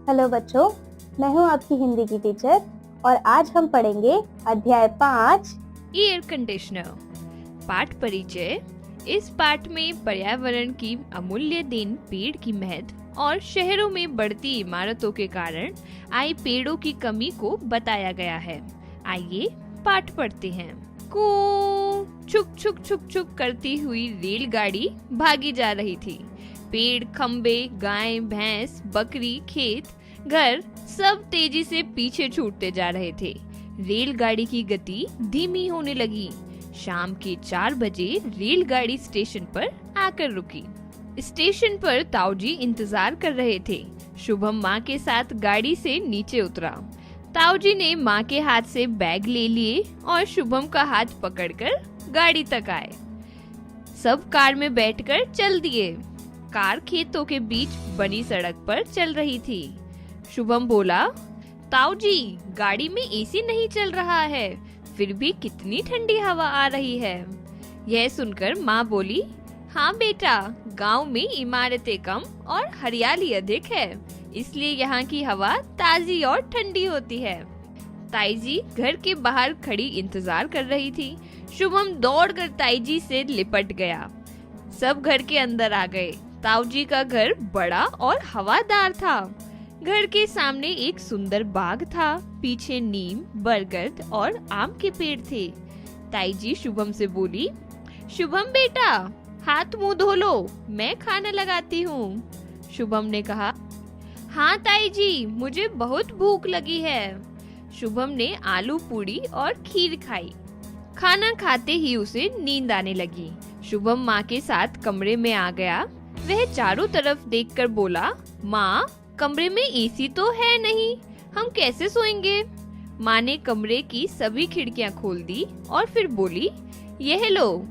Hello बच्चों, मैं हूं आपकी हिंदी की टीचर और आज हम पढ़ेंगे अध्याय 5 एयर कंडीशनर। पाठ परिचय। इस पाठ में पर्यावरण की अमूल्य देन पेड़ की महत्व और शहरों में बढ़ती इमारतों के कारण आई पेड़ों की कमी को बताया गया है। आइए पाठ पढ़ते हैं। कू छुक छुक छुक छुक करती हुई रेलगाड़ी भागी जा रही थी। पेड़, खम्बे, गाय, भैंस, बकरी, खेत, घर सब तेजी से पीछे छूटते जा रहे थे। रेलगाड़ी की गति धीमी होने लगी। शाम के 4 बजे रेलगाड़ी स्टेशन पर आकर रुकी। स्टेशन पर ताऊजी इंतजार कर रहे थे। शुभम माँ के साथ गाड़ी से नीचे उतरा। ताऊजी ने माँ के हाथ से बैग ले लिए और शुभम का हाथ पकड़कर गाड़ी तक आए। सब कार में बैठकर चल दिए। कार खेतों के बीच बनी सड़क पर चल रही थी। शुभम बोला, ताऊजी, गाड़ी में एसी नहीं चल रहा है, फिर भी कितनी ठंडी हवा आ रही है। यह सुनकर माँ बोली, हाँ बेटा, गांव में इमारतें कम और हरियाली अधिक है, इसलिए यहाँ की हवा ताजी और ठंडी होती है। ताईजी घर के बाहर खड़ी इंतजार कर रही थी। शुभम दौड़कर ताईजी से लिपट गया। सब घर के अंदर आ गए। ताऊजी का घर बड़ा और हवादार था। घर के सामने एक सुंदर बाग था। पीछे नीम, बरगद और आम के पेड़ थे। ताईजी शुभम से बोली, शुभम बेटा, हाथ मुंह धो लो, मैं खाना लगाती हूँ। शुभम ने कहा, हाँ ताईजी, मुझे बहुत भूख लगी है। शुभम ने आलू पूड़ी और खीर खाई। खाना खाते ही उसे नींद आने लगी। शुभम माँ के साथ कमरे में आ गया। वह चारों तरफ देखकर बोला, माँ, कमरे में एसी तो है नहीं, हम कैसे सोएंगे? माँ ने कमरे की सभी खिड़कियाँ खोल दी और फिर बोली, यह लो,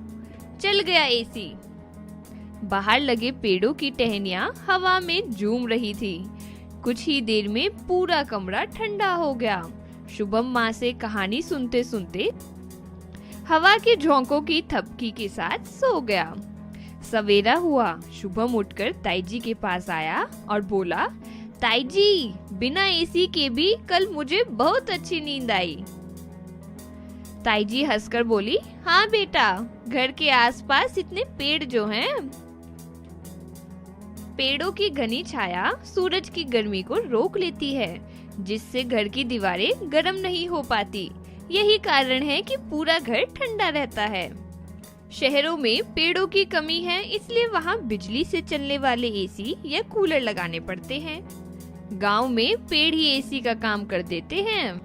चल गया एसी। बाहर लगे पेड़ों की टहनियाँ हवा में झूम रही थी। कुछ ही देर में पूरा कमरा ठंडा हो गया। शुभम माँ से कहानी सुनते सुनते हवा के झोंकों की थपकी के साथ सो गया। सवेरा हुआ। शुभम उठकर ताईजी के पास आया और बोला, ताईजी, बिना एसी के भी कल मुझे बहुत अच्छी नींद आई। ताईजी हंसकर बोली, हाँ बेटा, घर के आसपास इतने पेड़ जो हैं। पेड़ों की घनी छाया सूरज की गर्मी को रोक लेती है, जिससे घर की दीवारें गर्म नहीं हो पाती। यही कारण है कि पूरा घर ठंडा रहता है। शहरों में पेड़ों की कमी है, इसलिए वहाँ बिजली से चलने वाले एसी या कूलर लगाने पड़ते हैं। गांव में पेड़ ही एसी का काम कर देते हैं।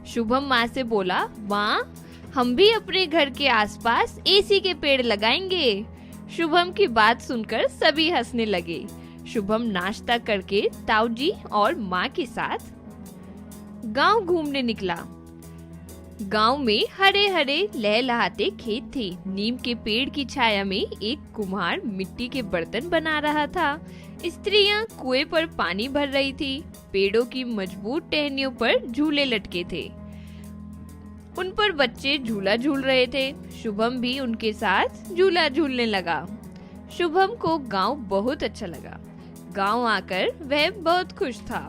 शुभम माँ से बोला, माँ, हम भी अपने घर के आसपास एसी के पेड़ लगाएंगे। शुभम की बात सुनकर सभी हंसने लगे। शुभम नाश्ता करके ताऊजी और माँ के साथ गांव घूमने निकला। गांव में हरे हरे लहलहाते खेत थे। नीम के पेड़ की छाया में एक कुम्हार मिट्टी के बर्तन बना रहा था। स्त्रियां कुएं पर पानी भर रही थी। पेड़ों की मजबूत टहनियों पर झूले लटके थे। उन पर बच्चे झूला झूल रहे थे। शुभम भी उनके साथ झूला झूलने लगा। शुभम को गांव बहुत अच्छा लगा। गांव आकर वह बहुत खुश था।